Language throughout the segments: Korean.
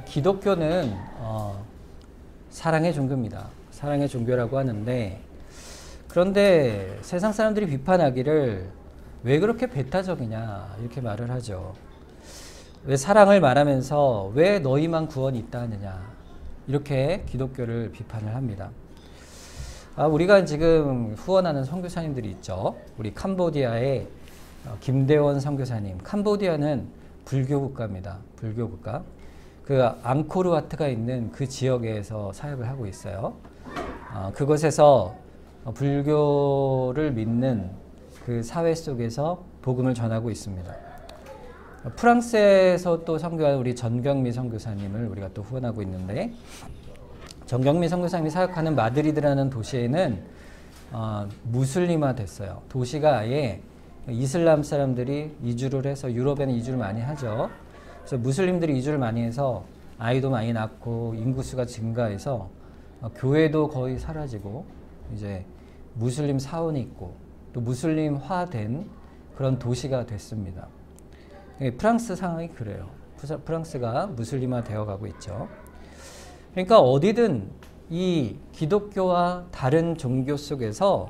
기독교는 사랑의 종교입니다. 사랑의 종교라고 하는데, 그런데 세상 사람들이 비판하기를 왜 그렇게 배타적이냐 이렇게 말을 하죠. 왜 사랑을 말하면서 왜 너희만 구원이 있다 하느냐, 이렇게 기독교를 비판을 합니다. 우리가 지금 후원하는 선교사님들이 있죠. 우리 캄보디아의 김대원 선교사님. 캄보디아는 불교 국가입니다. 불교 국가. 그 앙코르와트가 있는 그 지역에서 사역을 하고 있어요. 그곳에서 불교를 믿는 그 사회 속에서 복음을 전하고 있습니다. 프랑스에서 또 선교한 우리 전경미 선교사님을 우리가 또 후원하고 있는데, 전경미 선교사님이 사역하는 마드리드라는 도시에는 무슬림화 됐어요. 도시가 아예 이슬람 사람들이 이주를 해서, 유럽에는 이주를 많이 하죠. 그래서 무슬림들이 이주를 많이 해서 아이도 많이 낳고 인구수가 증가해서 교회도 거의 사라지고 이제 무슬림 사원이 있고 또 무슬림화된 그런 도시가 됐습니다. 프랑스 상황이 그래요. 프랑스가 무슬림화 되어 가고 있죠. 그러니까 어디든 이 기독교와 다른 종교 속에서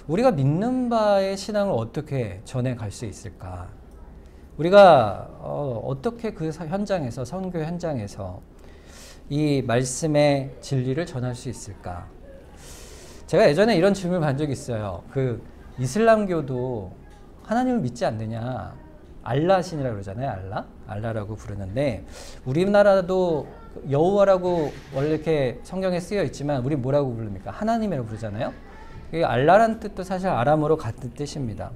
우리가 믿는 바의 신앙을 어떻게 전해갈 수 있을까? 우리가 어떻게 그 현장에서, 선교 현장에서 이 말씀의 진리를 전할 수 있을까? 제가 예전에 이런 질문을 받은 적이 있어요. 그 이슬람교도 하나님을 믿지 않느냐? 알라 신이라고 그러잖아요. 알라라고 부르는데, 우리나라도 여호와라고 원래 이렇게 성경에 쓰여 있지만 우리 뭐라고 부릅니까? 하나님이라고 부르잖아요. 알라라는 뜻도 사실 아람어로 같은 뜻입니다.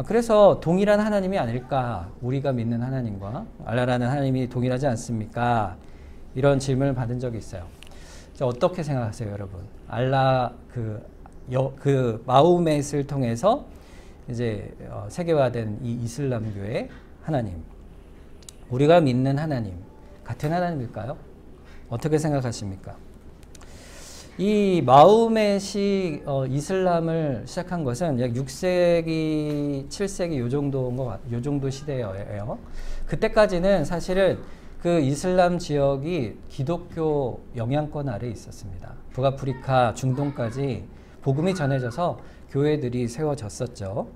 그래서 동일한 하나님이 아닐까? 우리가 믿는 하나님과 알라라는 하나님이 동일하지 않습니까? 이런 질문을 받은 적이 있어요. 어떻게 생각하세요, 여러분? 알라 그 마호멧을 통해서 이제 세계화된 이 이슬람교의 하나님, 우리가 믿는 하나님, 같은 하나님일까요? 어떻게 생각하십니까? 이 마호멧이 이슬람을 시작한 것은 약 6세기, 7세기 요 정도 시대예요. 그때까지는 사실은 그 이슬람 지역이 기독교 영향권 아래에 있었습니다. 북아프리카, 중동까지 복음이 전해져서 교회들이 세워졌었죠.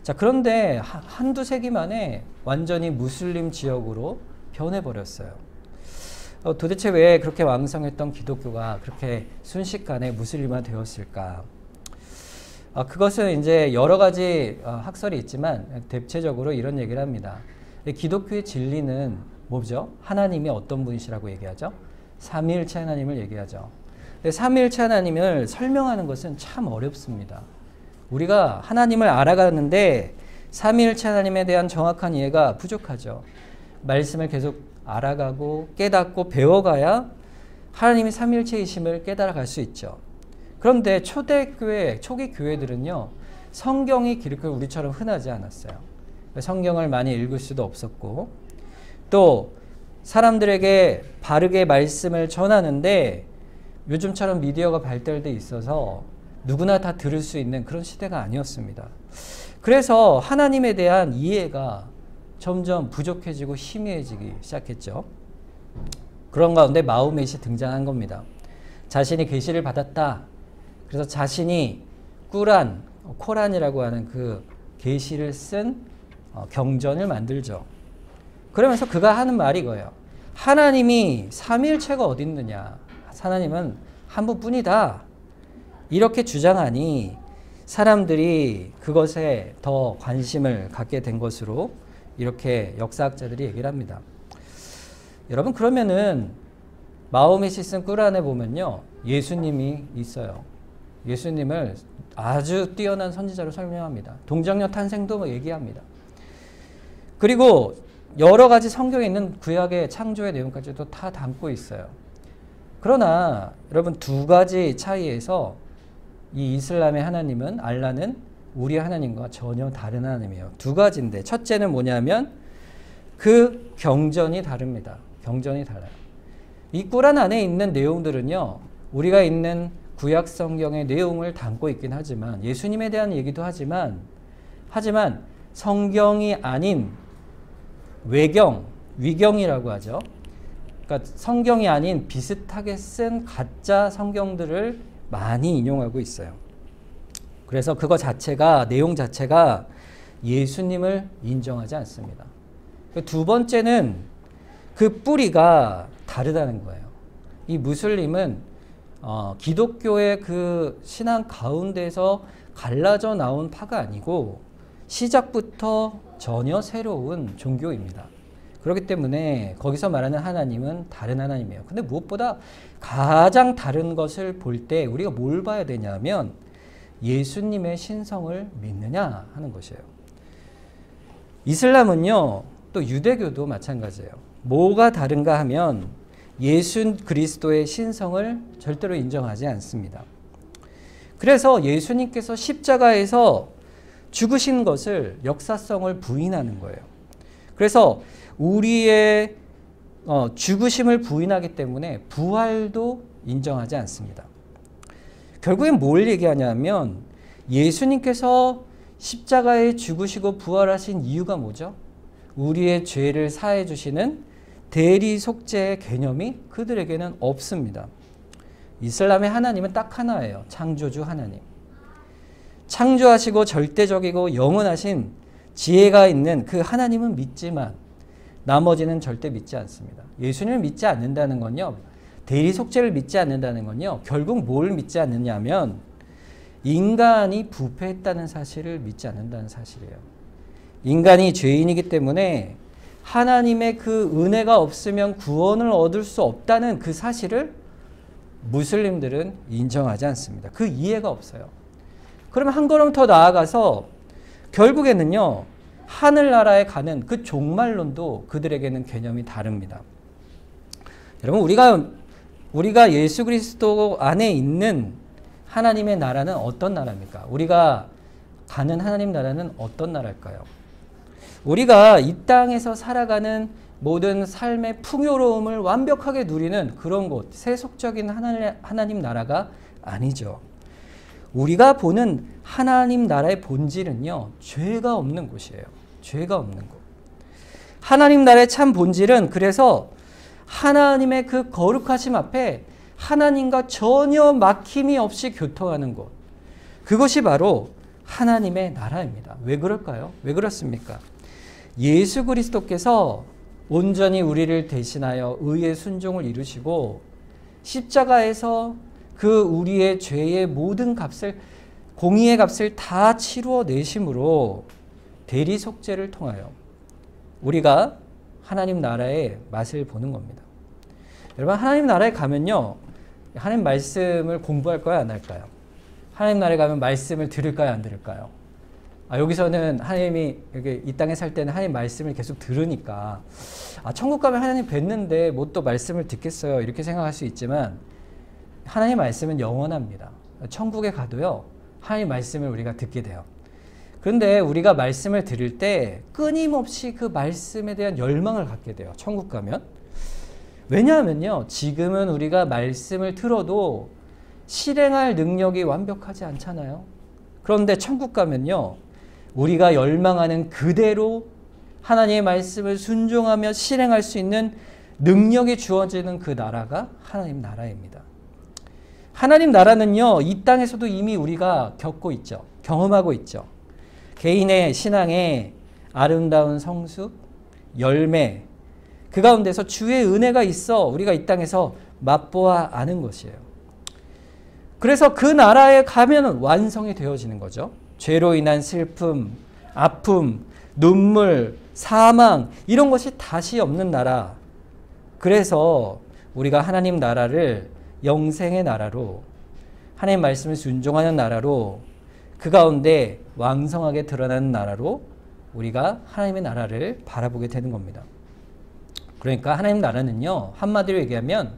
자, 그런데 한두 세기 만에 완전히 무슬림 지역으로 변해버렸어요. 도대체 왜 그렇게 왕성했던 기독교가 그렇게 순식간에 무슬림화 되었을까? 그것은 이제 여러 가지 학설이 있지만 대체적으로 이런 얘기를 합니다. 기독교의 진리는 뭐죠? 하나님이 어떤 분이시라고 얘기하죠? 삼위일체 하나님을 얘기하죠. 근데 삼위일체 하나님을 설명하는 것은 참 어렵습니다. 우리가 하나님을 알아가는데 삼위일체 하나님에 대한 정확한 이해가 부족하죠. 말씀을 계속 알아가고 깨닫고 배워가야 하나님이 삼위일체이심을 깨달아갈 수 있죠. 그런데 초대교회, 초기 교회들은요, 성경이 그렇게 우리처럼 흔하지 않았어요. 성경을 많이 읽을 수도 없었고, 또 사람들에게 바르게 말씀을 전하는데 요즘처럼 미디어가 발달돼 있어서 누구나 다 들을 수 있는 그런 시대가 아니었습니다. 그래서 하나님에 대한 이해가 점점 부족해지고 희미해지기 시작했죠. 그런 가운데 마호멧이 등장한 겁니다. 자신이 계시를 받았다. 그래서 자신이 꾸란, 코란이라고 하는 그 계시를 쓴 경전을 만들죠. 그러면서 그가 하는 말이 이거예요. 하나님이 삼위일체가 어디 있느냐? 하나님은 한 분뿐이다. 이렇게 주장하니 사람들이 그것에 더 관심을 갖게 된 것으로 이렇게 역사학자들이 얘기를 합니다. 여러분, 그러면은 마호멧이 쓴 꾸란에 보면요, 예수님이 있어요. 예수님을 아주 뛰어난 선지자로 설명합니다. 동정녀 탄생도 얘기합니다. 그리고 여러 가지 성경에 있는 구약의 창조의 내용까지도 다 담고 있어요. 그러나 여러분, 두 가지 차이에서 이 이슬람의 하나님은, 알라는 우리 하나님과 전혀 다른 하나님이에요. 두 가지인데, 첫째는 뭐냐면 그 경전이 다릅니다. 경전이 달라요. 이 꾸란 안에 있는 내용들은요, 우리가 있는 구약 성경의 내용을 담고 있긴 하지만, 예수님에 대한 얘기도 하지만 성경이 아닌 외경, 위경이라고 하죠. 그러니까 성경이 아닌 비슷하게 쓴 가짜 성경들을 많이 인용하고 있어요. 그래서 그거 자체가, 내용 자체가 예수님을 인정하지 않습니다. 두 번째는 그 뿌리가 다르다는 거예요. 이 무슬림은 기독교의 그 신앙 가운데서 갈라져 나온 파가 아니고 시작부터 전혀 새로운 종교입니다. 그렇기 때문에 거기서 말하는 하나님은 다른 하나님이에요. 근데 무엇보다 가장 다른 것을 볼 때 우리가 뭘 봐야 되냐면 예수님의 신성을 믿느냐 하는 것이에요. 이슬람은요, 또 유대교도 마찬가지예요. 뭐가 다른가 하면 예수 그리스도의 신성을 절대로 인정하지 않습니다. 그래서 예수님께서 십자가에서 죽으신 것을 역사성을 부인하는 거예요. 그래서 우리의 죽으심을 부인하기 때문에 부활도 인정하지 않습니다. 결국엔 뭘 얘기하냐면 예수님께서 십자가에 죽으시고 부활하신 이유가 뭐죠? 우리의 죄를 사해 주시는 대리속죄의 개념이 그들에게는 없습니다. 이슬람의 하나님은 딱 하나예요. 창조주 하나님. 창조하시고 절대적이고 영원하신 지혜가 있는 그 하나님은 믿지만 나머지는 절대 믿지 않습니다. 예수님을 믿지 않는다는 건요, 대리속죄를 믿지 않는다는 건요, 결국 뭘 믿지 않느냐면 인간이 부패했다는 사실을 믿지 않는다는 사실이에요. 인간이 죄인이기 때문에 하나님의 그 은혜가 없으면 구원을 얻을 수 없다는 그 사실을 무슬림들은 인정하지 않습니다. 그 이해가 없어요. 그러면 한 걸음 더 나아가서 결국에는요, 하늘나라에 가는 그 종말론도 그들에게는 개념이 다릅니다. 여러분, 우리가 예수 그리스도 안에 있는 하나님의 나라는 어떤 나라입니까? 우리가 가는 하나님 나라는 어떤 나라일까요? 우리가 이 땅에서 살아가는 모든 삶의 풍요로움을 완벽하게 누리는 그런 곳, 세속적인 하나님 나라가 아니죠. 우리가 보는 하나님 나라의 본질은요, 죄가 없는 곳이에요. 죄가 없는 곳. 하나님 나라의 참 본질은 그래서 하나님의 그 거룩하심 앞에 하나님과 전혀 막힘이 없이 교통하는 곳. 그것이 바로 하나님의 나라입니다. 왜 그럴까요? 왜 그렇습니까? 예수 그리스도께서 온전히 우리를 대신하여 의의 순종을 이루시고 십자가에서 그 우리의 죄의 모든 값을, 공의의 값을 다 치루어 내심으로 대리속죄를 통하여 우리가 하나님 나라의 맛을 보는 겁니다. 여러분, 하나님 나라에 가면요, 하나님 말씀을 공부할까요, 안 할까요? 하나님 나라에 가면 말씀을 들을까요, 안 들을까요? 여기서는 하나님이 여기 이 땅에 살 때는 하나님 말씀을 계속 들으니까 천국 가면 하나님 뵀는데 뭐 또 말씀을 듣겠어요, 이렇게 생각할 수 있지만 하나님 말씀은 영원합니다. 천국에 가도요, 하나님 말씀을 우리가 듣게 돼요. 그런데 우리가 말씀을 들을 때 끊임없이 그 말씀에 대한 열망을 갖게 돼요. 천국 가면. 왜냐하면요, 지금은 우리가 말씀을 들어도 실행할 능력이 완벽하지 않잖아요. 그런데 천국 가면요, 우리가 열망하는 그대로 하나님의 말씀을 순종하며 실행할 수 있는 능력이 주어지는 그 나라가 하나님 나라입니다. 하나님 나라는요, 이 땅에서도 이미 우리가 겪고 있죠. 경험하고 있죠. 개인의 신앙의 아름다운 성숙, 열매, 그 가운데서 주의 은혜가 있어 우리가 이 땅에서 맛보아 아는 것이에요. 그래서 그 나라에 가면 완성이 되어지는 거죠. 죄로 인한 슬픔, 아픔, 눈물, 사망, 이런 것이 다시 없는 나라. 그래서 우리가 하나님 나라를 영생의 나라로, 하나님 말씀을 순종하는 나라로, 그 가운데 왕성하게 드러나는 나라로 우리가 하나님의 나라를 바라보게 되는 겁니다. 그러니까 하나님 나라는요, 한마디로 얘기하면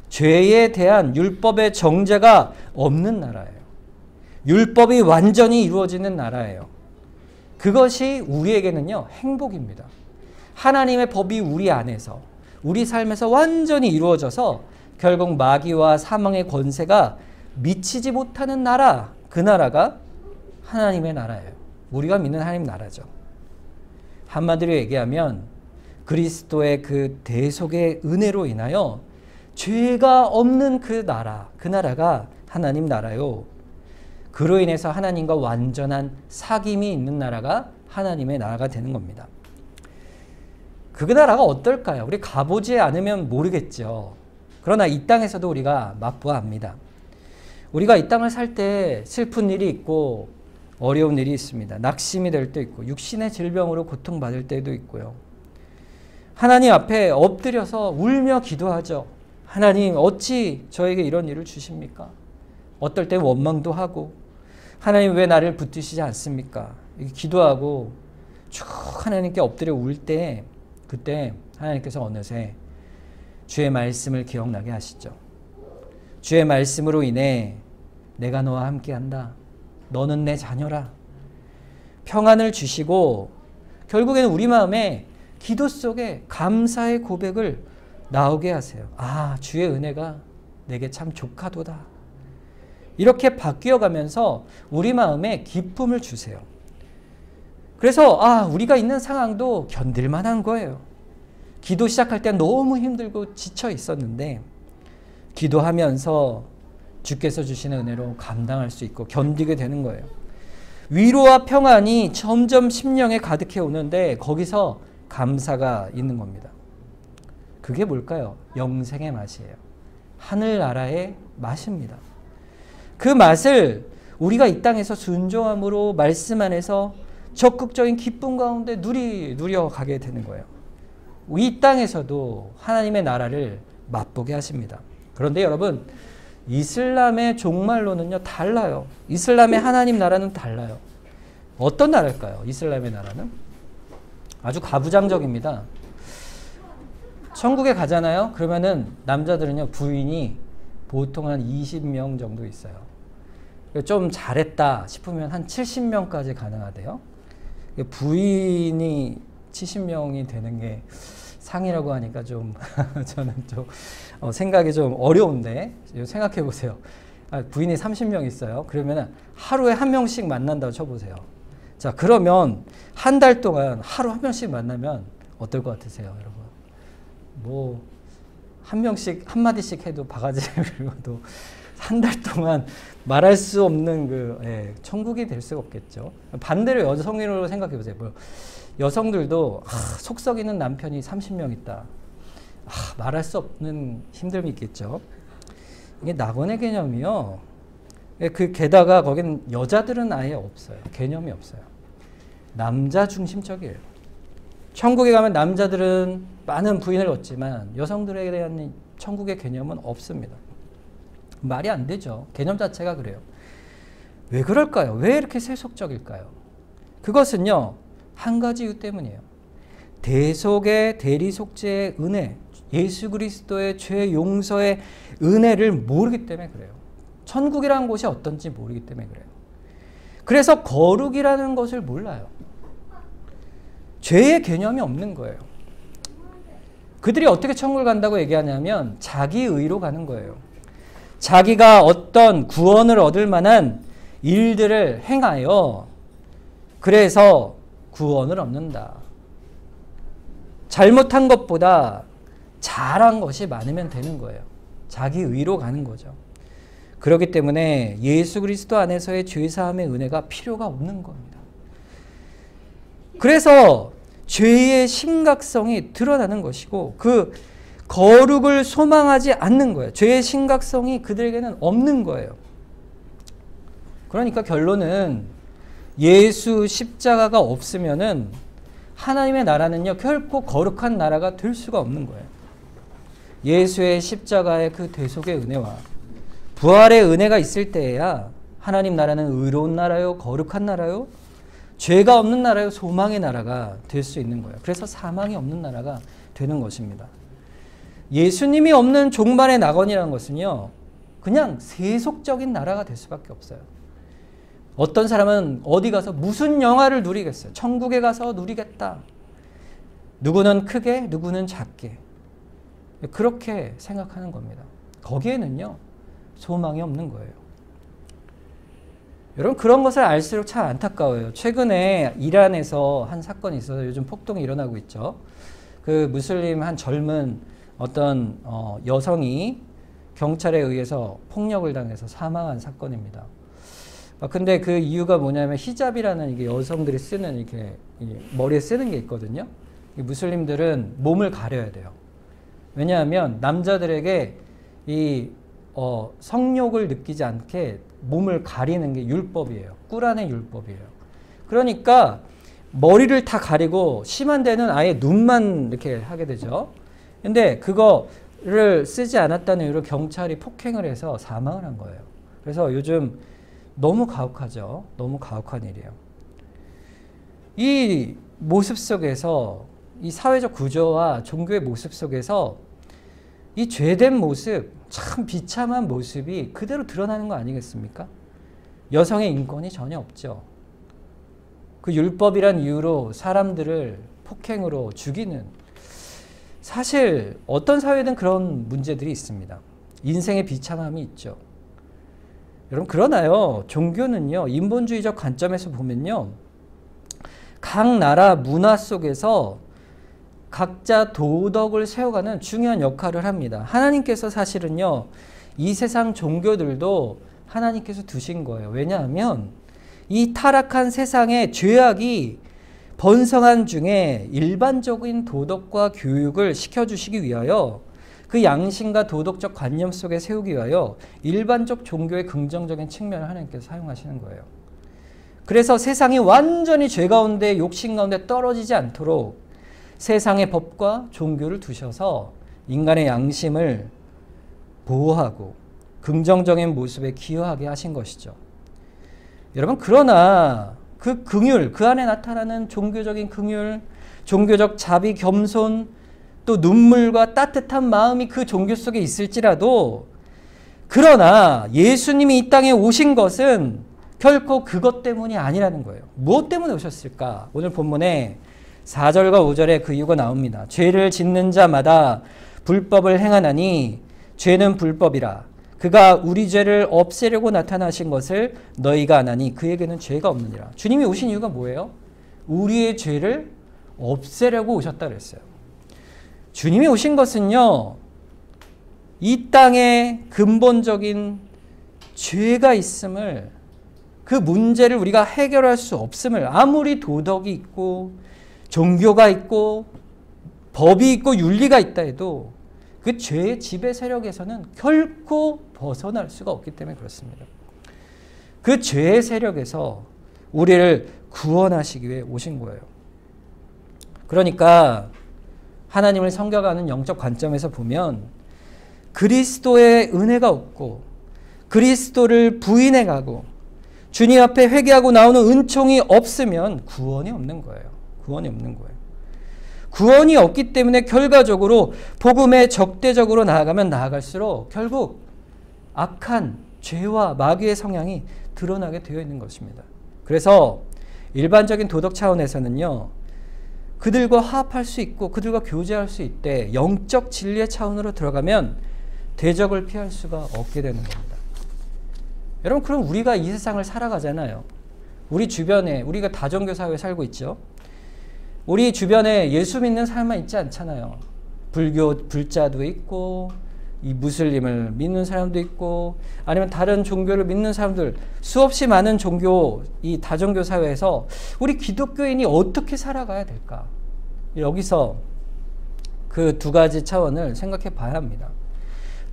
죄에 대한 율법의 정죄가 없는 나라예요. 율법이 완전히 이루어지는 나라예요. 그것이 우리에게는요, 행복입니다. 하나님의 법이 우리 안에서, 우리 삶에서 완전히 이루어져서 결국 마귀와 사망의 권세가 미치지 못하는 나라, 그 나라가 하나님의 나라예요. 우리가 믿는 하나님 나라죠. 한마디로 얘기하면 그리스도의 그 대속의 은혜로 인하여 죄가 없는 그 나라가 하나님 나라요. 그로 인해서 하나님과 완전한 사귐이 있는 나라가 하나님의 나라가 되는 겁니다. 그 나라가 어떨까요? 우리 가보지 않으면 모르겠죠. 그러나 이 땅에서도 우리가 맛보아 압니다. 우리가 이 땅을 살 때 슬픈 일이 있고 어려운 일이 있습니다. 낙심이 될 때도 있고 육신의 질병으로 고통받을 때도 있고요. 하나님 앞에 엎드려서 울며 기도하죠. 하나님 어찌 저에게 이런 일을 주십니까? 어떨 때 원망도 하고 하나님 왜 나를 붙드시지 않습니까? 기도하고 쭉 하나님께 엎드려 울 때 그때 하나님께서 어느새 주의 말씀을 기억나게 하시죠. 주의 말씀으로 인해 내가 너와 함께한다. 너는 내 자녀라. 평안을 주시고 결국에는 우리 마음에 기도 속에 감사의 고백을 나오게 하세요. 아, 주의 은혜가 내게 참 족하도다. 이렇게 바뀌어가면서 우리 마음에 기쁨을 주세요. 그래서 우리가 있는 상황도 견딜만한 거예요. 기도 시작할 때 너무 힘들고 지쳐 있었는데 기도하면서 주께서 주시는 은혜로 감당할 수 있고 견디게 되는 거예요. 위로와 평안이 점점 심령에 가득해 오는데 거기서 감사가 있는 겁니다. 그게 뭘까요? 영생의 맛이에요. 하늘나라의 맛입니다. 그 맛을 우리가 이 땅에서 순종함으로 말씀 안에서 적극적인 기쁨 가운데 누려가게 되는 거예요. 이 땅에서도 하나님의 나라를 맛보게 하십니다. 그런데 여러분, 이슬람의 종말로는요 달라요. 이슬람의 하나님 나라는 달라요. 어떤 나라일까요? 이슬람의 나라는 아주 가부장적입니다. 천국에 가잖아요. 그러면은 남자들은요 부인이 보통 한 20명 정도 있어요. 좀 잘했다 싶으면 한 70명까지 가능하대요. 부인이 70명이 되는 게 상이라고 하니까 좀 저는 좀 생각이 좀 어려운데 생각해 보세요. 부인이 30명 있어요. 그러면 하루에 한 명씩 만난다고 쳐보세요. 자, 그러면 한 달 동안 하루 한 명씩 만나면 어떨 것 같으세요, 여러분? 뭐 한 명씩 한 마디씩 해도 바가지를 긁어도 한 달 동안 말할 수 없는 천국이 될 수가 없겠죠. 반대로 여성으로 생각해 보세요. 여성들도 속 썩이는 남편이 30명 있다. 말할 수 없는 힘듦이 있겠죠. 이게 낙원의 개념이요. 게다가 거기는 여자들은 아예 없어요. 개념이 없어요. 남자 중심적이에요. 천국에 가면 남자들은 많은 부인을 얻지만 여성들에 대한 천국의 개념은 없습니다. 말이 안 되죠. 개념 자체가 그래요. 왜 그럴까요? 왜 이렇게 세속적일까요? 그것은요, 한 가지 이유 때문이에요. 대속의 대리속죄의 은혜, 예수 그리스도의 죄 용서의 은혜를 모르기 때문에 그래요. 천국이라는 곳이 어떤지 모르기 때문에 그래요. 그래서 거룩이라는 것을 몰라요. 죄의 개념이 없는 거예요. 그들이 어떻게 천국을 간다고 얘기하냐면 자기 의로 가는 거예요. 자기가 어떤 구원을 얻을 만한 일들을 행하여 그래서 구원을 얻는다. 잘못한 것보다 잘한 것이 많으면 되는 거예요. 자기 의로 가는 거죠. 그렇기 때문에 예수 그리스도 안에서의 죄사함의 은혜가 필요가 없는 겁니다. 그래서 죄의 심각성이 드러나는 것이고 그 거룩을 소망하지 않는 거예요. 죄의 심각성이 그들에게는 없는 거예요. 그러니까 결론은 예수 십자가가 없으면은 하나님의 나라는요 결코 거룩한 나라가 될 수가 없는 거예요. 예수의 십자가의 그 대속의 은혜와 부활의 은혜가 있을 때에야 하나님 나라는 의로운 나라요, 거룩한 나라요, 죄가 없는 나라요, 소망의 나라가 될 수 있는 거예요. 그래서 사망이 없는 나라가 되는 것입니다. 예수님이 없는 종말의 낙원이라는 것은요 그냥 세속적인 나라가 될 수밖에 없어요. 어떤 사람은 어디 가서 무슨 영화를 누리겠어요. 천국에 가서 누리겠다. 누구는 크게, 누구는 작게. 그렇게 생각하는 겁니다. 거기에는요 소망이 없는 거예요. 여러분 그런 것을 알수록 참 안타까워요. 최근에 이란에서 한 사건이 있어서 요즘 폭동이 일어나고 있죠. 그 무슬림 한 젊은 어떤 여성이 경찰에 의해서 폭력을 당해서 사망한 사건입니다. 근데 그 이유가 뭐냐면 히잡이라는 이게 여성들이 쓰는 이렇게 머리에 쓰는 게 있거든요. 무슬림들은 몸을 가려야 돼요. 왜냐하면 남자들에게 이 성욕을 느끼지 않게 몸을 가리는 게 율법이에요. 꿀안의 율법이에요. 그러니까 머리를 다 가리고 심한 데는 아예 눈만 이렇게 하게 되죠. 근데 그거를 쓰지 않았다는 이유로 경찰이 폭행을 해서 사망을 한 거예요. 그래서 요즘 너무 가혹하죠. 너무 가혹한 일이에요. 이 모습 속에서 이 사회적 구조와 종교의 모습 속에서 이 죄된 모습, 참 비참한 모습이 그대로 드러나는 거 아니겠습니까? 여성의 인권이 전혀 없죠. 그 율법이란 이유로 사람들을 폭행으로 죽이는, 사실 어떤 사회든 그런 문제들이 있습니다. 인생의 비참함이 있죠. 여러분, 그러나요, 종교는요, 인본주의적 관점에서 보면요, 각 나라 문화 속에서 각자 도덕을 세워가는 중요한 역할을 합니다. 하나님께서 사실은요, 이 세상 종교들도 하나님께서 두신 거예요. 왜냐하면 이 타락한 세상의 죄악이 번성한 중에 일반적인 도덕과 교육을 시켜주시기 위하여, 그 양심과 도덕적 관념 속에 세우기 위하여 일반적 종교의 긍정적인 측면을 하나님께서 사용하시는 거예요. 그래서 세상이 완전히 죄 가운데, 욕심 가운데 떨어지지 않도록 세상의 법과 종교를 두셔서 인간의 양심을 보호하고 긍정적인 모습에 기여하게 하신 것이죠. 여러분, 그러나 그 긍휼, 그 안에 나타나는 종교적인 긍휼, 종교적 자비, 겸손, 또 눈물과 따뜻한 마음이 그 종교 속에 있을지라도, 그러나 예수님이 이 땅에 오신 것은 결코 그것 때문이 아니라는 거예요. 무엇 때문에 오셨을까? 오늘 본문에 4절과 5절에 그 이유가 나옵니다. 죄를 짓는 자마다 불법을 행하나니 죄는 불법이라. 그가 우리 죄를 없애려고 나타나신 것을 너희가 아나니 그에게는 죄가 없느니라. 주님이 오신 이유가 뭐예요? 우리의 죄를 없애려고 오셨다 그랬어요. 주님이 오신 것은요, 이 땅에 근본적인 죄가 있음을, 그 문제를 우리가 해결할 수 없음을, 아무리 도덕이 있고 종교가 있고 법이 있고 윤리가 있다 해도 그 죄의 지배 세력에서는 결코 벗어날 수가 없기 때문에 그렇습니다. 그 죄의 세력에서 우리를 구원하시기 위해 오신 거예요. 그러니까 하나님을 섬겨가는 영적 관점에서 보면 그리스도의 은혜가 없고 그리스도를 부인해가고 주님 앞에 회개하고 나오는 은총이 없으면 구원이 없는 거예요. 구원이 없는 거예요. 구원이 없기 때문에 결과적으로 복음에 적대적으로 나아가면 나아갈수록 결국 악한 죄와 마귀의 성향이 드러나게 되어 있는 것입니다. 그래서 일반적인 도덕 차원에서는요, 그들과 화합할 수 있고 그들과 교제할 수 있대 영적 진리의 차원으로 들어가면 대적을 피할 수가 없게 되는 겁니다. 여러분, 그럼 우리가 이 세상을 살아가잖아요. 우리 주변에, 우리가 다종교 사회에 살고 있죠. 우리 주변에 예수 믿는 사람만 있지 않잖아요. 불자도 있고, 이 무슬림을 믿는 사람도 있고, 아니면 다른 종교를 믿는 사람들, 수없이 많은 종교, 이 다종교 사회에서 우리 기독교인이 어떻게 살아가야 될까? 여기서 그 두 가지 차원을 생각해 봐야 합니다.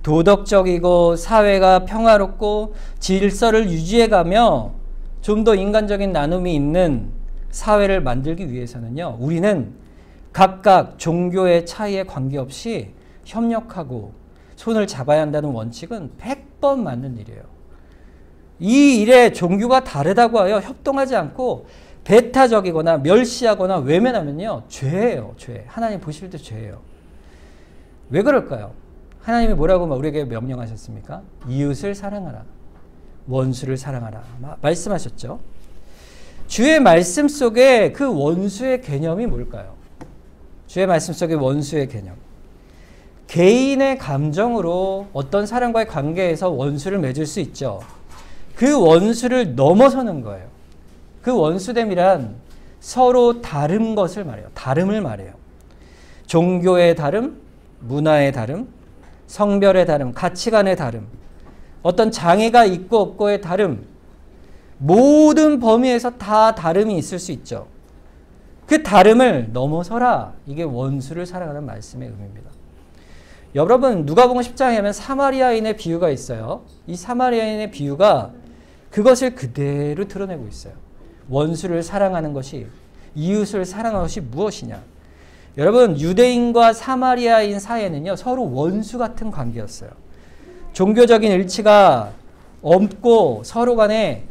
도덕적이고 사회가 평화롭고 질서를 유지해가며 좀 더 인간적인 나눔이 있는 사회를 만들기 위해서는요, 우리는 각각 종교의 차이에 관계없이 협력하고 손을 잡아야 한다는 원칙은 100번 맞는 일이에요. 이 일에 종교가 다르다고 하여 협동하지 않고 배타적이거나 멸시하거나 외면하면요, 죄예요. 죄. 하나님 보실 때 죄예요. 왜 그럴까요? 하나님이 뭐라고 우리에게 명령하셨습니까? 이웃을 사랑하라, 원수를 사랑하라 말씀하셨죠. 주의 말씀 속에 그 원수의 개념이 뭘까요? 주의 말씀 속의 원수의 개념, 개인의 감정으로 어떤 사람과의 관계에서 원수를 맺을 수 있죠. 그 원수를 넘어서는 거예요. 그 원수됨이란 서로 다른 것을 말해요. 다름을 말해요. 종교의 다름, 문화의 다름, 성별의 다름, 가치관의 다름, 어떤 장애가 있고 없고의 다름, 모든 범위에서 다 다름이 있을 수 있죠. 그 다름을 넘어서라. 이게 원수를 사랑하는 말씀의 의미입니다. 여러분, 누가복음 10장에 하면 사마리아인의 비유가 있어요. 이 사마리아인의 비유가 그것을 그대로 드러내고 있어요. 원수를 사랑하는 것이, 이웃을 사랑하는 것이 무엇이냐. 여러분, 유대인과 사마리아인 사이에는요, 서로 원수 같은 관계였어요. 종교적인 일치가 없고 서로 간에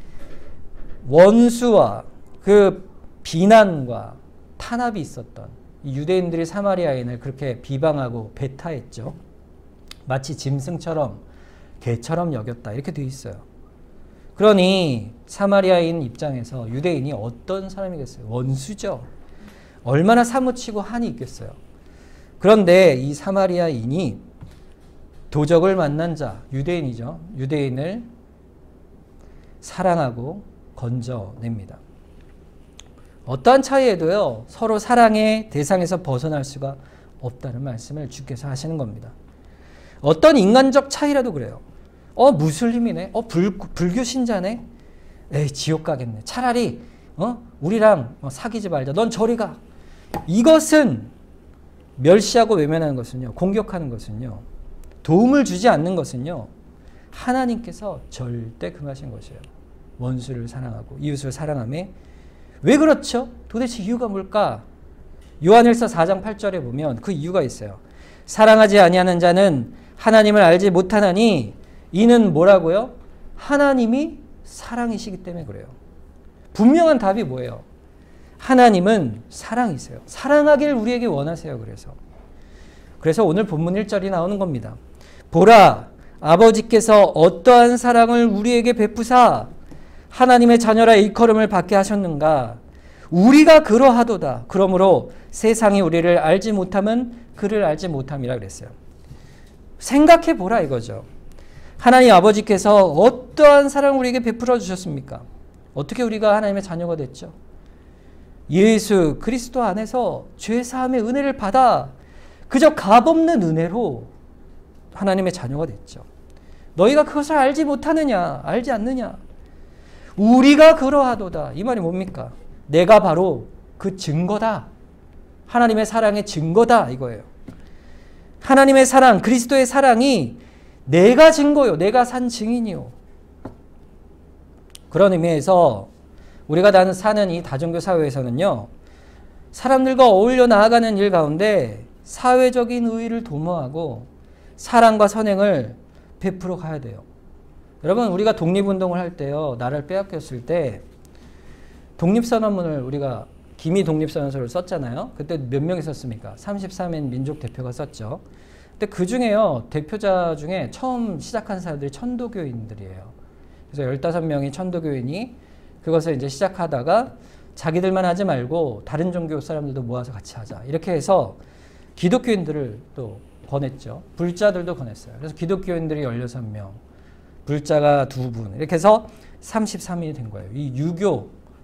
원수와 그 비난과 탄압이 있었던 이 유대인들이 사마리아인을 그렇게 비방하고 배타했죠. 마치 짐승처럼 개처럼 여겼다. 이렇게 되어 있어요. 그러니 사마리아인 입장에서 유대인이 어떤 사람이겠어요? 원수죠. 얼마나 사무치고 한이 있겠어요. 그런데 이 사마리아인이 도적을 만난 자, 유대인이죠. 유대인을 사랑하고 건져냅니다. 어떠한 차이에도요, 서로 사랑의 대상에서 벗어날 수가 없다는 말씀을 주께서 하시는 겁니다. 어떤 인간적 차이라도 그래요. 무슬림이네. 불교 신자네. 에이, 지옥 가겠네. 차라리 우리랑 사귀지 말자. 넌 저리 가. 이것은 멸시하고 외면하는 것은요, 공격하는 것은요, 도움을 주지 않는 것은요, 하나님께서 절대 금하신 것이에요. 원수를 사랑하고 이웃을 사랑함에. 왜 그렇죠? 도대체 이유가 뭘까? 요한일서 4장 8절에 보면 그 이유가 있어요. 사랑하지 아니하는 자는 하나님을 알지 못하나니 이는 뭐라고요? 하나님이 사랑이시기 때문에 그래요. 분명한 답이 뭐예요? 하나님은 사랑이세요. 사랑하길 우리에게 원하세요. 그래서 오늘 본문 1절이 나오는 겁니다. 보라, 아버지께서 어떠한 사랑을 우리에게 베푸사 하나님의 자녀라 일컬음을 받게 하셨는가. 우리가 그러하도다. 그러므로 세상이 우리를 알지 못함은 그를 알지 못함이라 그랬어요. 생각해 보라 이거죠. 하나님 아버지께서 어떠한 사랑을 우리에게 베풀어 주셨습니까? 어떻게 우리가 하나님의 자녀가 됐죠? 예수 그리스도 안에서 죄사함의 은혜를 받아 그저 값없는 은혜로 하나님의 자녀가 됐죠. 너희가 그것을 알지 못하느냐? 알지 않느냐? 우리가 그러하도다. 이 말이 뭡니까? 내가 바로 그 증거다. 하나님의 사랑의 증거다 이거예요. 하나님의 사랑, 그리스도의 사랑이 내가 증거요. 내가 산 증인이요. 그런 의미에서 우리가 사는 이 다종교 사회에서는요, 사람들과 어울려 나아가는 일 가운데 사회적인 의의를 도모하고 사랑과 선행을 베풀어 가야 돼요. 여러분, 우리가 독립운동을 할 때요, 나라를 빼앗겼을 때 독립선언문을 우리가 기미 독립선언서를 썼잖아요. 그때 몇 명이 썼습니까? 33인 민족 대표가 썼죠. 근데 그 중에요, 대표자 중에 처음 시작한 사람들이 천도교인들이에요. 그래서 15명이 천도교인이 그것을 이제 시작하다가 자기들만 하지 말고 다른 종교 사람들도 모아서 같이 하자. 이렇게 해서 기독교인들을 또 권했죠. 불자들도 권했어요. 그래서 기독교인들이 16명, 불자가 2분, 이렇게 해서 33인이 된 거예요. 이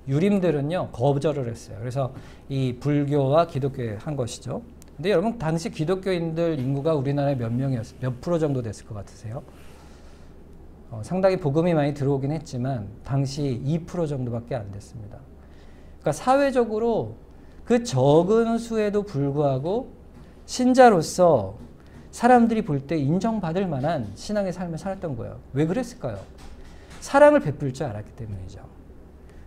유림들은요, 거절을 했어요. 그래서 이 불교와 기독교에 한 것이죠. 근데 여러분, 당시 기독교인들 인구가 우리나라에 몇 명이었어요? 몇 프로 정도 됐을 것 같으세요? 상당히 복음이 많이 들어오긴 했지만 당시 2% 정도밖에 안 됐습니다. 그러니까 사회적으로 그 적은 수에도 불구하고 신자로서 사람들이 볼 때 인정받을 만한 신앙의 삶을 살았던 거예요. 왜 그랬을까요? 사랑을 베풀 줄 알았기 때문이죠.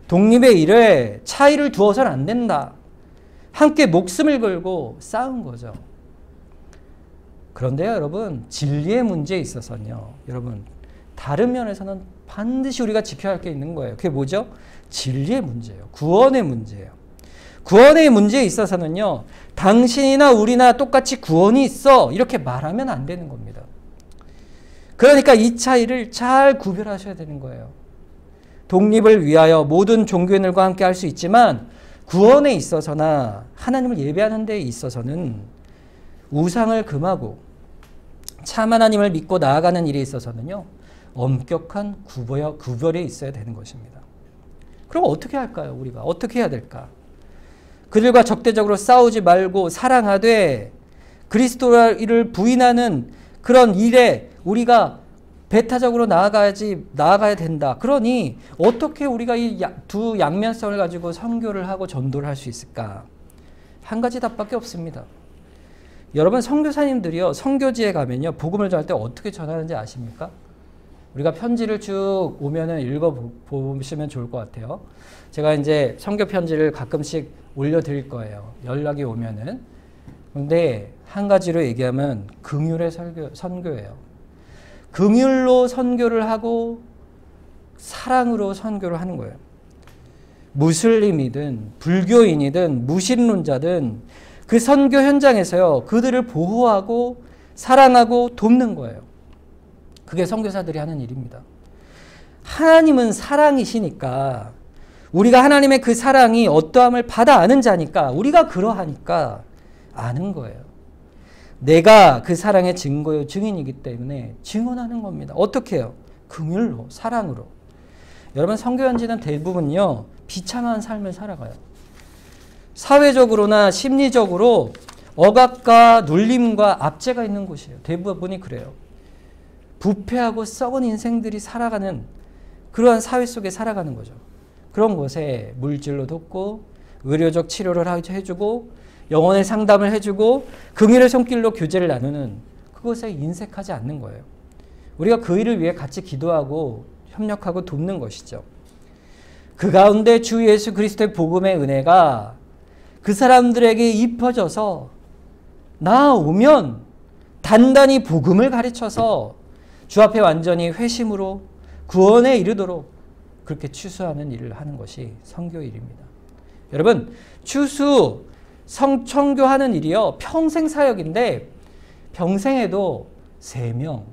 독립의 일에 차이를 두어서는 안 된다. 함께 목숨을 걸고 싸운 거죠. 그런데요, 여러분, 진리의 문제에 있어서는요, 여러분, 다른 면에서는 반드시 우리가 지켜야 할 게 있는 거예요. 그게 뭐죠? 진리의 문제예요. 구원의 문제예요. 구원의 문제에 있어서는요, 당신이나 우리나 똑같이 구원이 있어. 이렇게 말하면 안 되는 겁니다. 그러니까 이 차이를 잘 구별하셔야 되는 거예요. 독립을 위하여 모든 종교인들과 함께 할 수 있지만 구원에 있어서나 하나님을 예배하는 데 있어서는 우상을 금하고 참 하나님을 믿고 나아가는 일에 있어서는요, 엄격한 구별이 있어야 되는 것입니다. 그럼 어떻게 할까요? 우리가 어떻게 해야 될까? 그들과 적대적으로 싸우지 말고 사랑하되 그리스도를 부인하는 그런 일에 우리가 배타적으로 나아가야 된다. 그러니 어떻게 우리가 이 두 양면성을 가지고 선교를 하고 전도를 할 수 있을까? 한 가지 답밖에 없습니다. 여러분, 선교사님들이요, 선교지에 가면요, 복음을 전할 때 어떻게 전하는지 아십니까? 우리가 편지를 쭉 오면은 읽어보시면 좋을 것 같아요. 제가 이제 선교 편지를 가끔씩 올려드릴 거예요. 연락이 오면은. 근데 한 가지로 얘기하면 긍휼의 선교예요. 긍휼로 선교를 하고 사랑으로 선교를 하는 거예요. 무슬림이든 불교인이든 무신론자든 그 선교 현장에서요, 그들을 보호하고 사랑하고 돕는 거예요. 그게 선교사들이 하는 일입니다. 하나님은 사랑이시니까, 우리가 하나님의 그 사랑이 어떠함을 받아 아는 자니까, 우리가 그러하니까 아는 거예요. 내가 그 사랑의 증거요, 증인이기 때문에 증언하는 겁니다. 어떻게 해요? 긍휼로, 사랑으로. 여러분, 선교연지는 대부분요, 비참한 삶을 살아가요. 사회적으로나 심리적으로 억압과 눌림과 압제가 있는 곳이에요. 대부분이 그래요. 부패하고 썩은 인생들이 살아가는 그러한 사회 속에 살아가는 거죠. 그런 곳에 물질로 돕고 의료적 치료를 해주고 영혼의 상담을 해주고 긍휼의 손길로 교제를 나누는 그곳에 인색하지 않는 거예요. 우리가 그 일을 위해 같이 기도하고 협력하고 돕는 것이죠. 그 가운데 주 예수 그리스도의 복음의 은혜가 그 사람들에게 입혀져서 나오면 단단히 복음을 가르쳐서 주 앞에 완전히 회심으로 구원에 이르도록 그렇게 추수하는 일을 하는 것이 선교 일입니다. 여러분, 추수, 청교하는 일이요, 평생 사역인데 평생에도 3명,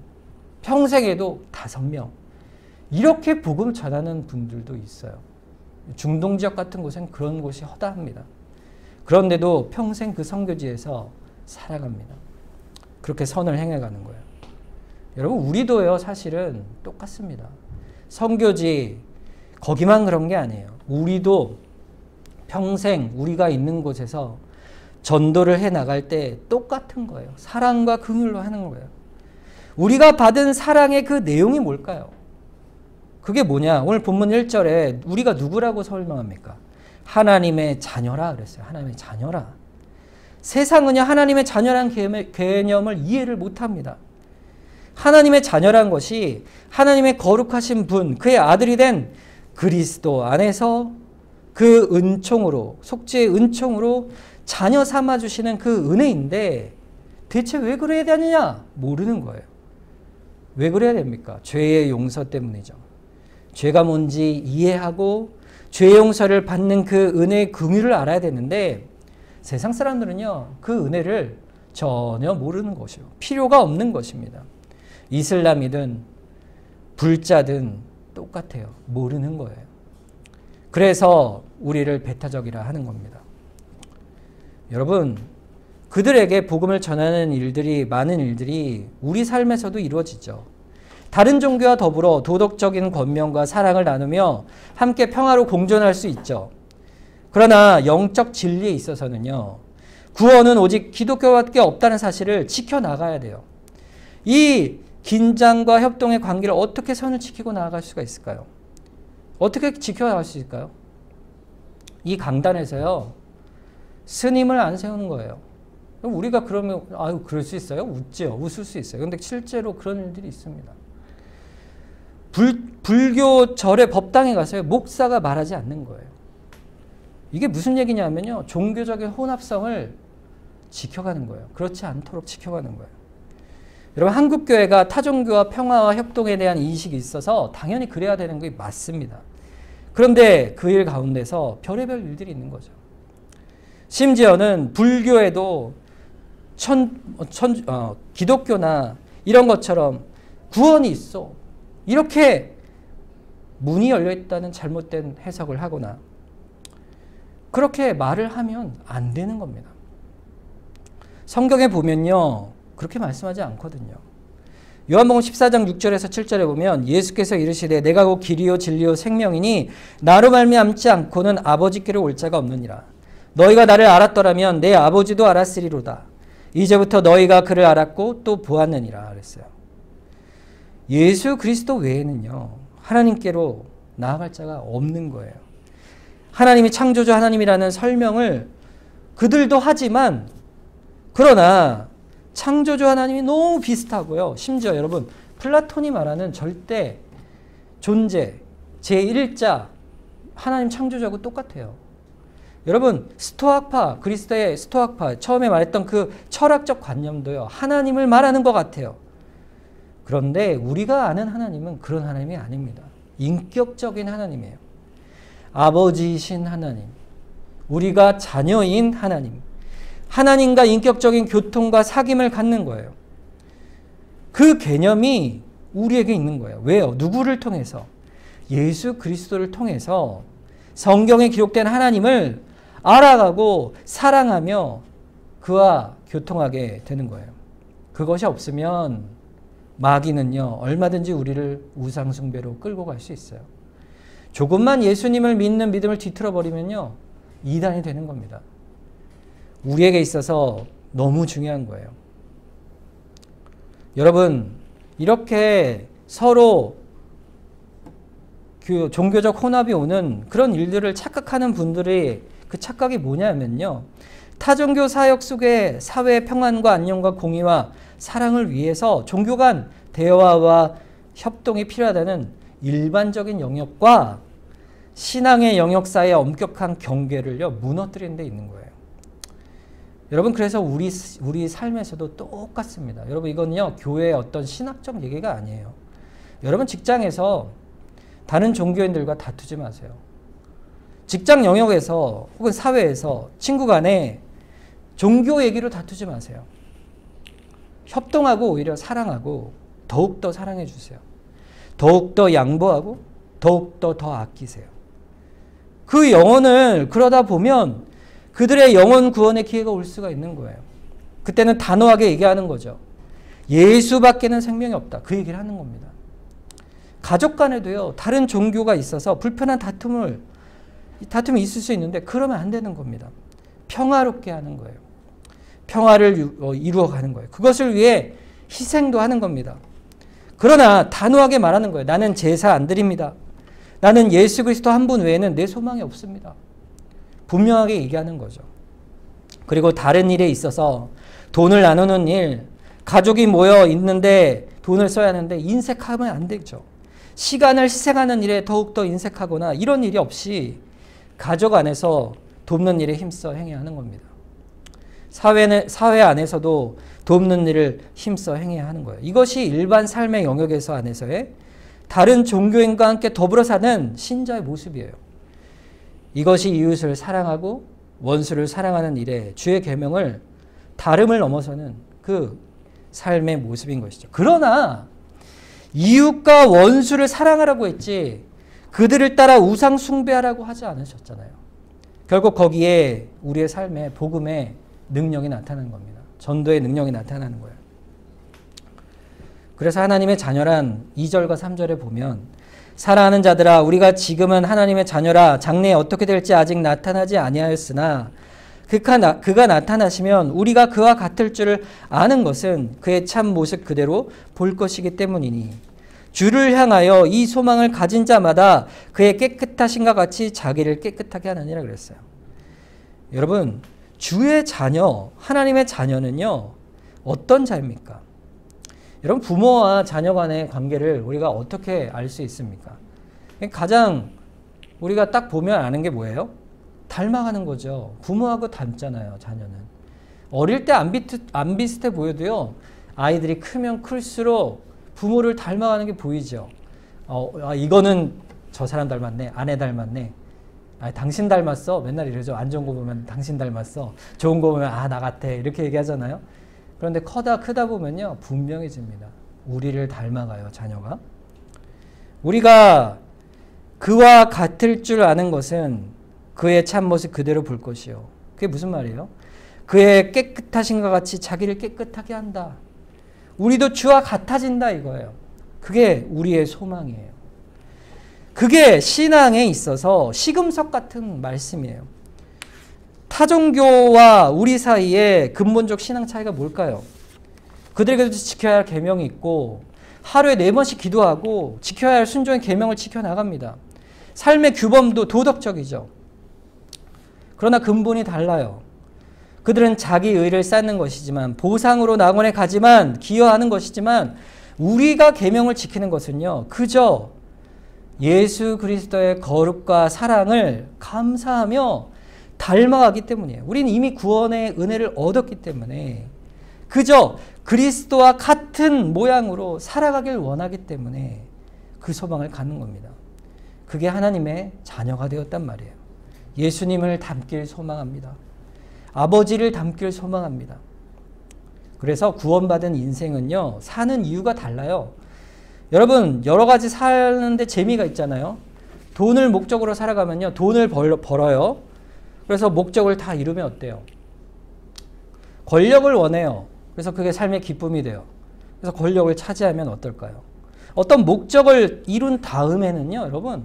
평생에도 5명 이렇게 복음 전하는 분들도 있어요. 중동 지역 같은 곳엔 그런 곳이 허다합니다. 그런데도 평생 그 선교지에서 살아갑니다. 그렇게 선을 행해가는 거예요. 여러분, 우리도요, 사실은 똑같습니다. 선교지 거기만 그런 게 아니에요. 우리도 평생 우리가 있는 곳에서 전도를 해 나갈 때 똑같은 거예요. 사랑과 긍휼로 하는 거예요. 우리가 받은 사랑의 그 내용이 뭘까요? 그게 뭐냐? 오늘 본문 1절에 우리가 누구라고 설명합니까? 하나님의 자녀라 그랬어요. 하나님의 자녀라. 세상은요, 하나님의 자녀라는 개념을 이해를 못합니다. 하나님의 자녀란 것이 하나님의 거룩하신 분, 그의 아들이 된 그리스도 안에서 그 은총으로, 속죄의 은총으로 자녀 삼아주시는 그 은혜인데 대체 왜 그래야 되느냐? 모르는 거예요. 왜 그래야 됩니까? 죄의 용서 때문이죠. 죄가 뭔지 이해하고 죄 용서를 받는 그 은혜의 긍휼을 알아야 되는데 세상 사람들은요, 그 은혜를 전혀 모르는 것이요, 필요가 없는 것입니다. 이슬람이든 불자든 똑같아요. 모르는 거예요. 그래서 우리를 배타적이라 하는 겁니다. 여러분, 그들에게 복음을 전하는 일들이, 많은 일들이 우리 삶에서도 이루어지죠. 다른 종교와 더불어 도덕적인 권면과 사랑을 나누며 함께 평화로 공존할 수 있죠. 그러나 영적 진리에 있어서는요, 구원은 오직 기독교밖에 없다는 사실을 지켜나가야 돼요. 이 긴장과 협동의 관계를 어떻게 선을 지키고 나아갈 수가 있을까요? 어떻게 지켜나갈 수 있을까요? 이 강단에서요, 스님을 안 세우는 거예요. 우리가 그러면 아유, 그럴 수 있어요? 웃지요. 웃을 수 있어요. 근데 실제로 그런 일들이 있습니다. 불교 절의 법당에 가서요, 목사가 말하지 않는 거예요. 이게 무슨 얘기냐면요, 종교적인 혼합성을 지켜가는 거예요. 그렇지 않도록 지켜가는 거예요. 여러분, 한국교회가 타종교와 평화와 협동에 대한 인식이 있어서 당연히 그래야 되는 게 맞습니다. 그런데 그 일 가운데서 별의별 일들이 있는 거죠. 심지어는 불교에도 기독교나 이런 것처럼 구원이 있어, 이렇게 문이 열려있다는 잘못된 해석을 하거나 그렇게 말을 하면 안 되는 겁니다. 성경에 보면요, 그렇게 말씀하지 않거든요. 요한복음 14장 6절에서 7절에 보면 예수께서 이르시되 내가 곧 길이요 진리요 생명이니 나로 말미암지 않고는 아버지께로 올 자가 없느니라. 너희가 나를 알았더라면 내 아버지도 알았으리로다. 이제부터 너희가 그를 알았고 또 보았느니라 그랬어요. 예수 그리스도 외에는요, 하나님께로 나아갈 자가 없는 거예요. 하나님이 창조주 하나님이라는 설명을 그들도 하지만, 그러나 창조주 하나님이 너무 비슷하고요. 심지어 여러분, 플라톤이 말하는 절대 존재, 제1자 하나님 창조주하고 똑같아요. 여러분, 스토아파, 그리스도의 스토아파, 처음에 말했던 그 철학적 관념도요, 하나님을 말하는 것 같아요. 그런데 우리가 아는 하나님은 그런 하나님이 아닙니다. 인격적인 하나님이에요. 아버지이신 하나님, 우리가 자녀인 하나님, 하나님과 인격적인 교통과 사귐을 갖는 거예요. 그 개념이 우리에게 있는 거예요. 왜요? 누구를 통해서? 예수 그리스도를 통해서 성경에 기록된 하나님을 알아가고 사랑하며 그와 교통하게 되는 거예요. 그것이 없으면 마귀는요, 얼마든지 우리를 우상숭배로 끌고 갈 수 있어요. 조금만 예수님을 믿는 믿음을 뒤틀어 버리면요, 이단이 되는 겁니다. 우리에게 있어서 너무 중요한 거예요. 여러분, 이렇게 서로 그 종교적 혼합이 오는 그런 일들을 착각하는 분들의 그 착각이 뭐냐면요, 타종교 사역 속에 사회 평안과 안녕과 공의와 사랑을 위해서 종교 간 대화와 협동이 필요하다는 일반적인 영역과 신앙의 영역 사이의 엄격한 경계를요, 무너뜨리는 데 있는 거예요. 여러분, 그래서 우리 삶에서도 똑같습니다. 여러분, 이건요, 교회의 어떤 신학적 얘기가 아니에요. 여러분, 직장에서 다른 종교인들과 다투지 마세요. 직장 영역에서 혹은 사회에서 친구 간에 종교 얘기로 다투지 마세요. 협동하고 오히려 사랑하고 더욱더 사랑해 주세요. 더욱더 양보하고 더욱더 더 아끼세요. 그 영혼을 그러다 보면 그들의 영혼 구원의 기회가 올 수가 있는 거예요. 그때는 단호하게 얘기하는 거죠. 예수밖에는 생명이 없다. 그 얘기를 하는 겁니다. 가족 간에도요, 다른 종교가 있어서 불편한 다툼이 있을 수 있는데 그러면 안 되는 겁니다. 평화롭게 하는 거예요. 평화를 이루어가는 거예요. 그것을 위해 희생도 하는 겁니다. 그러나 단호하게 말하는 거예요. 나는 제사 안 드립니다. 나는 예수 그리스도 한 분 외에는 내 소망이 없습니다. 분명하게 얘기하는 거죠. 그리고 다른 일에 있어서 돈을 나누는 일, 가족이 모여 있는데 돈을 써야 하는데 인색하면 안 되죠. 시간을 희생하는 일에 더욱더 인색하거나 이런 일이 없이 가족 안에서 돕는 일에 힘써 행해야 하는 겁니다. 사회 안에서도 돕는 일을 힘써 행해야 하는 거예요. 이것이 일반 삶의 영역에서 안에서의 다른 종교인과 함께 더불어 사는 신자의 모습이에요. 이것이 이웃을 사랑하고 원수를 사랑하는 일에 주의 계명을 다름을 넘어서는 그 삶의 모습인 것이죠. 그러나 이웃과 원수를 사랑하라고 했지 그들을 따라 우상 숭배하라고 하지 않으셨잖아요. 결국 거기에 우리의 삶에 복음의 능력이 나타나는 겁니다. 전도의 능력이 나타나는 거예요. 그래서 하나님의 자녀란 2절과 3절에 보면 사랑하는 자들아 우리가 지금은 하나님의 자녀라 장래에 어떻게 될지 아직 나타나지 아니하였으나 그가 나타나시면 우리가 그와 같을 줄을 아는 것은 그의 참 모습 그대로 볼 것이기 때문이니 주를 향하여 이 소망을 가진 자마다 그의 깨끗하심과 같이 자기를 깨끗하게 하느니라 그랬어요. 여러분, 주의 자녀, 하나님의 자녀는요, 어떤 자입니까? 여러분, 부모와 자녀 간의 관계를 우리가 어떻게 알 수 있습니까? 가장 우리가 딱 보면 아는 게 뭐예요? 닮아가는 거죠. 부모하고 닮잖아요, 자녀는. 어릴 때 안 비슷해 보여도요, 아이들이 크면 클수록 부모를 닮아가는 게 보이죠. 이거는 저 사람 닮았네, 아내 닮았네. 당신 닮았어. 맨날 이러죠. 안 좋은 거 보면 당신 닮았어. 좋은 거 보면 나 같아. 이렇게 얘기하잖아요. 그런데 크다 보면요, 분명해집니다. 우리를 닮아가요, 자녀가. 우리가 그와 같을 줄 아는 것은 그의 참모습 그대로 볼 것이요. 그게 무슨 말이에요? 그의 깨끗하신과 같이 자기를 깨끗하게 한다. 우리도 주와 같아진다 이거예요. 그게 우리의 소망이에요. 그게 신앙에 있어서 시금석 같은 말씀이에요. 타종교와 우리 사이에 근본적 신앙 차이가 뭘까요? 그들에게도 지켜야 할 계명이 있고 하루에 4번씩 기도하고 지켜야 할 순종의 계명을 지켜나갑니다. 삶의 규범도 도덕적이죠. 그러나 근본이 달라요. 그들은 자기 의를 쌓는 것이지만 보상으로 낙원에 가지만 기여하는 것이지만 우리가 계명을 지키는 것은요. 그저 예수 그리스도의 거룩과 사랑을 감사하며 닮아가기 때문이에요. 우리는 이미 구원의 은혜를 얻었기 때문에 그저 그리스도와 같은 모양으로 살아가길 원하기 때문에 그 소망을 갖는 겁니다. 그게 하나님의 자녀가 되었단 말이에요. 예수님을 닮길 소망합니다. 아버지를 닮길 소망합니다. 그래서 구원받은 인생은요. 사는 이유가 달라요. 여러분 여러 가지 사는데 재미가 있잖아요. 돈을 목적으로 살아가면요. 돈을 벌어요. 그래서 목적을 다 이루면 어때요? 권력을 원해요. 그래서 그게 삶의 기쁨이 돼요. 그래서 권력을 차지하면 어떨까요? 어떤 목적을 이룬 다음에는요. 여러분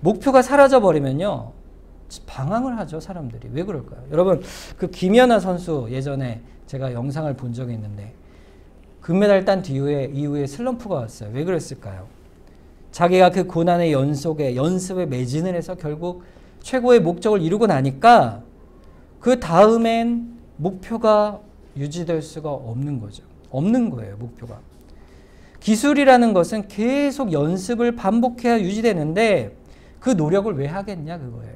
목표가 사라져버리면요. 방황을 하죠. 사람들이. 왜 그럴까요? 여러분 그 김연아 선수 예전에 제가 영상을 본 적이 있는데 금메달 딴 이후에 슬럼프가 왔어요. 왜 그랬을까요? 자기가 그 고난의 연습에 매진을 해서 결국 최고의 목적을 이루고 나니까 그 다음엔 목표가 유지될 수가 없는 거죠. 없는 거예요. 목표가. 기술이라는 것은 계속 연습을 반복해야 유지되는데 그 노력을 왜 하겠냐 그거예요.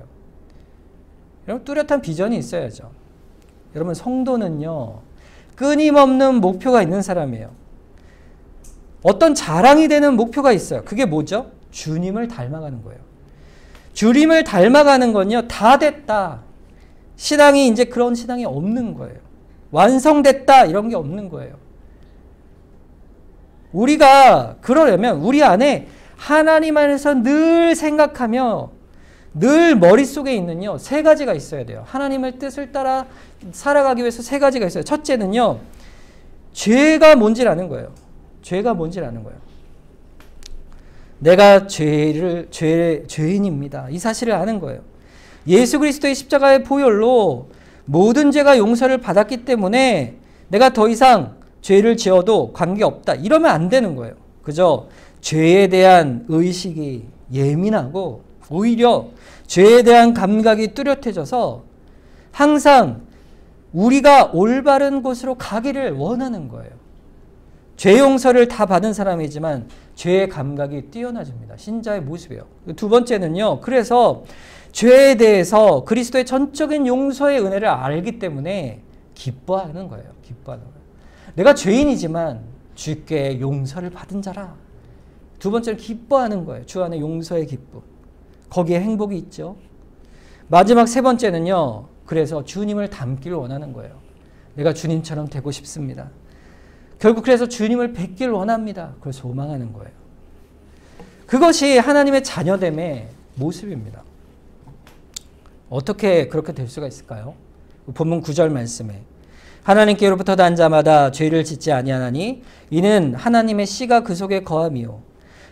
여러분 뚜렷한 비전이 있어야죠. 여러분 성도는요. 끊임없는 목표가 있는 사람이에요. 어떤 자랑이 되는 목표가 있어요. 그게 뭐죠? 주님을 닮아가는 거예요. 주님을 닮아가는 건요. 다 됐다. 신앙이 이제 그런 신앙이 없는 거예요. 완성됐다 이런 게 없는 거예요. 우리가 그러려면 우리 안에 하나님 안에서 늘 생각하며 늘 머릿속에 있는요. 3가지가 있어야 돼요. 하나님의 뜻을 따라 살아가기 위해서 3가지가 있어요. 첫째는요. 죄가 뭔지를 아는 거예요. 죄가 뭔지를 아는 거예요. 내가 죄인입니다. 이 사실을 아는 거예요. 예수 그리스도의 십자가의 보혈로 모든 죄가 용서를 받았기 때문에 내가 더 이상 죄를 지어도 관계없다. 이러면 안 되는 거예요. 그저 죄에 대한 의식이 예민하고 오히려 죄에 대한 감각이 뚜렷해져서 항상 우리가 올바른 곳으로 가기를 원하는 거예요. 죄 용서를 다 받은 사람이지만 죄의 감각이 뛰어나집니다. 신자의 모습이에요. 2번째는요. 그래서 죄에 대해서 그리스도의 전적인 용서의 은혜를 알기 때문에 기뻐하는 거예요. 기뻐하는 거예요. 내가 죄인이지만 주께 용서를 받은 자라. 2번째는 기뻐하는 거예요. 주 안에 용서의 기쁨. 거기에 행복이 있죠. 마지막 3번째는요. 그래서 주님을 닮기를 원하는 거예요. 내가 주님처럼 되고 싶습니다. 결국 그래서 주님을 뵙기를 원합니다. 그걸 소망하는 거예요. 그것이 하나님의 자녀됨의 모습입니다. 어떻게 그렇게 될 수가 있을까요? 본문 9절 말씀에 하나님께로부터 난 자마다 죄를 짓지 아니하나니 이는 하나님의 씨가 그 속에 거함이요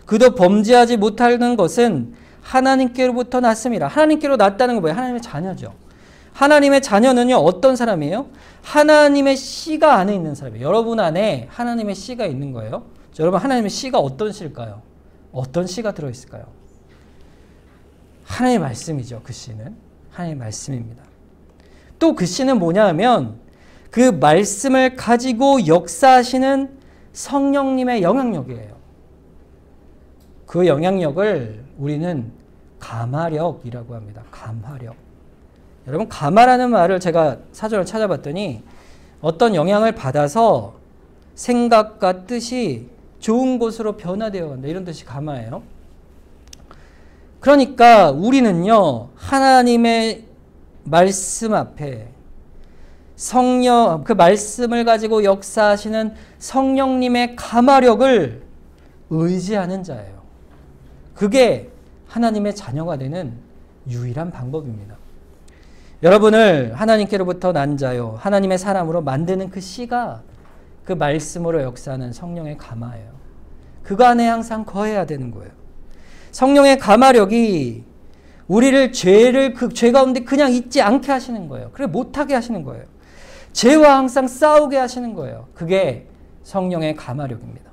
그도 범죄하지 못하는 것은 하나님께로부터 났음이라. 하나님께로 났다는 건 뭐예요? 하나님의 자녀죠. 하나님의 자녀는요 어떤 사람이에요? 하나님의 씨가 안에 있는 사람이에요. 여러분 안에 하나님의 씨가 있는 거예요. 여러분 하나님의 씨가 어떤 씨일까요? 어떤 씨가 들어있을까요? 하나님의 말씀이죠. 그 씨는 하나님의 말씀입니다. 또 그 씨는 뭐냐 하면 그 말씀을 가지고 역사하시는 성령님의 영향력이에요. 그 영향력을 우리는 감화력이라고 합니다. 감화력. 여러분 감화라는 말을 제가 사전을 찾아봤더니 어떤 영향을 받아서 생각과 뜻이 좋은 곳으로 변화되어 간다. 이런 뜻이 감화예요. 그러니까 우리는요. 하나님의 말씀 앞에 성령, 그 말씀을 가지고 역사하시는 성령님의 감화력을 의지하는 자예요. 그게 하나님의 자녀가 되는 유일한 방법입니다. 여러분을 하나님께로부터 난 자요 하나님의 사람으로 만드는 그 씨가 그 말씀으로 역사하는 성령의 감화예요. 그거 안에 항상 거해야 되는 거예요. 성령의 감화력이 우리를 그 죄 가운데 그냥 있지 않게 하시는 거예요. 그래 못하게 하시는 거예요. 죄와 항상 싸우게 하시는 거예요. 그게 성령의 감화력입니다.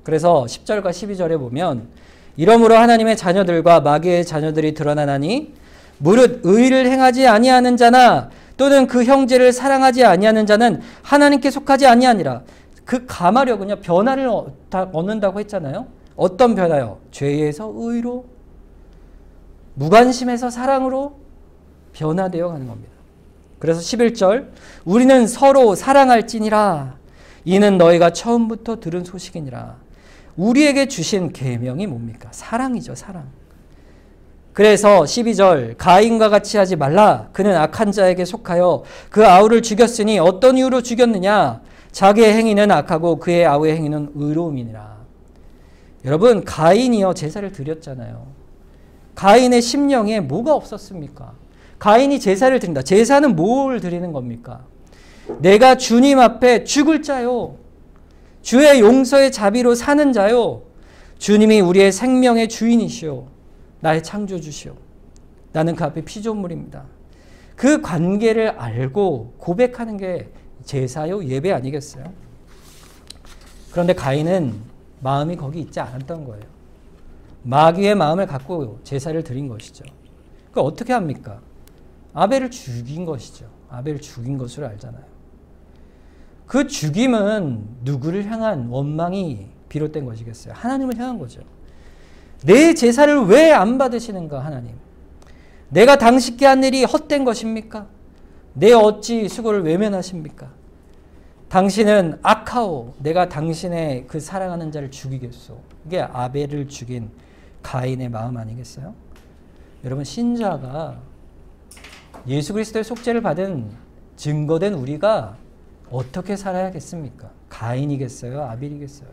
그래서 10절과 12절에 보면 이러므로 하나님의 자녀들과 마귀의 자녀들이 드러나나니 무릇 의를 행하지 아니하는 자나 또는 그 형제를 사랑하지 아니하는 자는 하나님께 속하지 아니하니라. 그 감화력은요, 변화를 얻는다고 했잖아요. 어떤 변화요? 죄에서 의로, 무관심에서 사랑으로 변화되어 가는 겁니다. 그래서 11절 우리는 서로 사랑할지니라. 이는 너희가 처음부터 들은 소식이니라. 우리에게 주신 계명이 뭡니까? 사랑이죠, 사랑. 그래서 12절 가인과 같이 하지 말라. 그는 악한 자에게 속하여 그 아우를 죽였으니 어떤 이유로 죽였느냐? 자기의 행위는 악하고 그의 아우의 행위는 의로움이니라. 여러분, 가인이요 제사를 드렸잖아요. 가인의 심령에 뭐가 없었습니까? 가인이 제사를 드린다. 제사는 뭘 드리는 겁니까? 내가 주님 앞에 죽을 자요. 주의 용서의 자비로 사는 자요. 주님이 우리의 생명의 주인이시오. 나의 창조주시오. 나는 그 앞에 피조물입니다. 그 관계를 알고 고백하는 게 제사요, 예배 아니겠어요? 그런데 가인은 마음이 거기 있지 않았던 거예요. 마귀의 마음을 갖고 제사를 드린 것이죠. 그러니까 어떻게 합니까? 아벨을 죽인 것이죠. 아벨을 죽인 것으로 알잖아요. 그 죽임은 누구를 향한 원망이 비롯된 것이겠어요? 하나님을 향한 거죠. 내 제사를 왜 안 받으시는가, 하나님? 내가 당신께 한 일이 헛된 것입니까? 내 어찌 수고를 외면하십니까? 당신은 악하오. 내가 당신의 그 사랑하는 자를 죽이겠소. 이게 아벨을 죽인 가인의 마음 아니겠어요? 여러분, 신자가 예수 그리스도의 속죄를 받은 증거된 우리가 어떻게 살아야겠습니까? 가인이겠어요? 아벨이겠어요?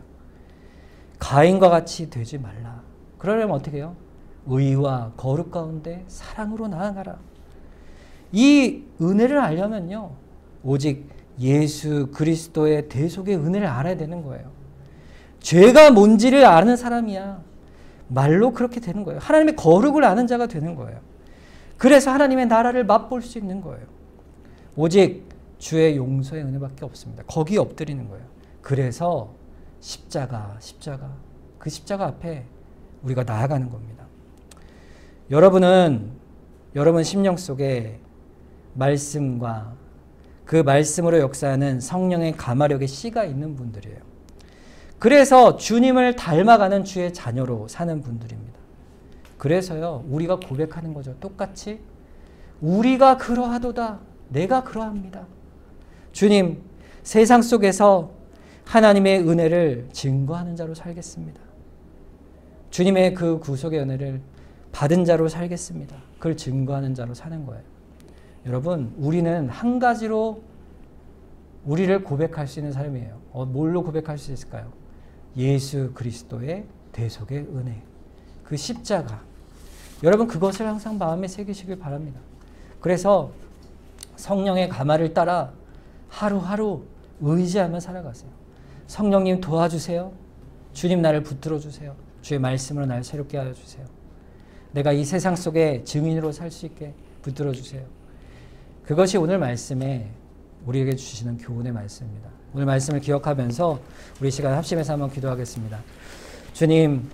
가인과 같이 되지 말라. 그러려면 어떻게 해요? 의와 거룩 가운데 사랑으로 나아가라. 이 은혜를 알려면요, 오직 예수 그리스도의 대속의 은혜를 알아야 되는 거예요. 죄가 뭔지를 아는 사람이야 말로 그렇게 되는 거예요. 하나님의 거룩을 아는 자가 되는 거예요. 그래서 하나님의 나라를 맛볼 수 있는 거예요. 오직 주의 용서의 은혜밖에 없습니다. 거기에 엎드리는 거예요. 그래서 십자가 그 십자가 앞에 우리가 나아가는 겁니다. 여러분은 여러분 심령 속에 말씀과 그 말씀으로 역사하는 성령의 감화력의 씨가 있는 분들이에요. 그래서 주님을 닮아가는 주의 자녀로 사는 분들입니다. 그래서요, 우리가 고백하는 거죠. 똑같이 우리가 그러하도다. 내가 그러합니다. 주님, 세상 속에서 하나님의 은혜를 증거하는 자로 살겠습니다. 주님의 그 구속의 은혜를 받은 자로 살겠습니다. 그걸 증거하는 자로 사는 거예요. 여러분, 우리는 한 가지로 우리를 고백할 수 있는 사람이에요. 뭘로 고백할 수 있을까요? 예수 그리스도의 대속의 은혜, 그 십자가. 여러분, 그것을 항상 마음에 새기시길 바랍니다. 그래서 성령의 감화를 따라 하루하루 의지하며 살아가세요. 성령님 도와주세요. 주님 나를 붙들어 주세요. 주의 말씀으로 나를 새롭게 하여 주세요. 내가 이 세상 속에 증인으로 살 수 있게 붙들어 주세요. 그것이 오늘 말씀에 우리에게 주시는 교훈의 말씀입니다. 오늘 말씀을 기억하면서 우리 시간 합심해서 한번 기도하겠습니다. 주님,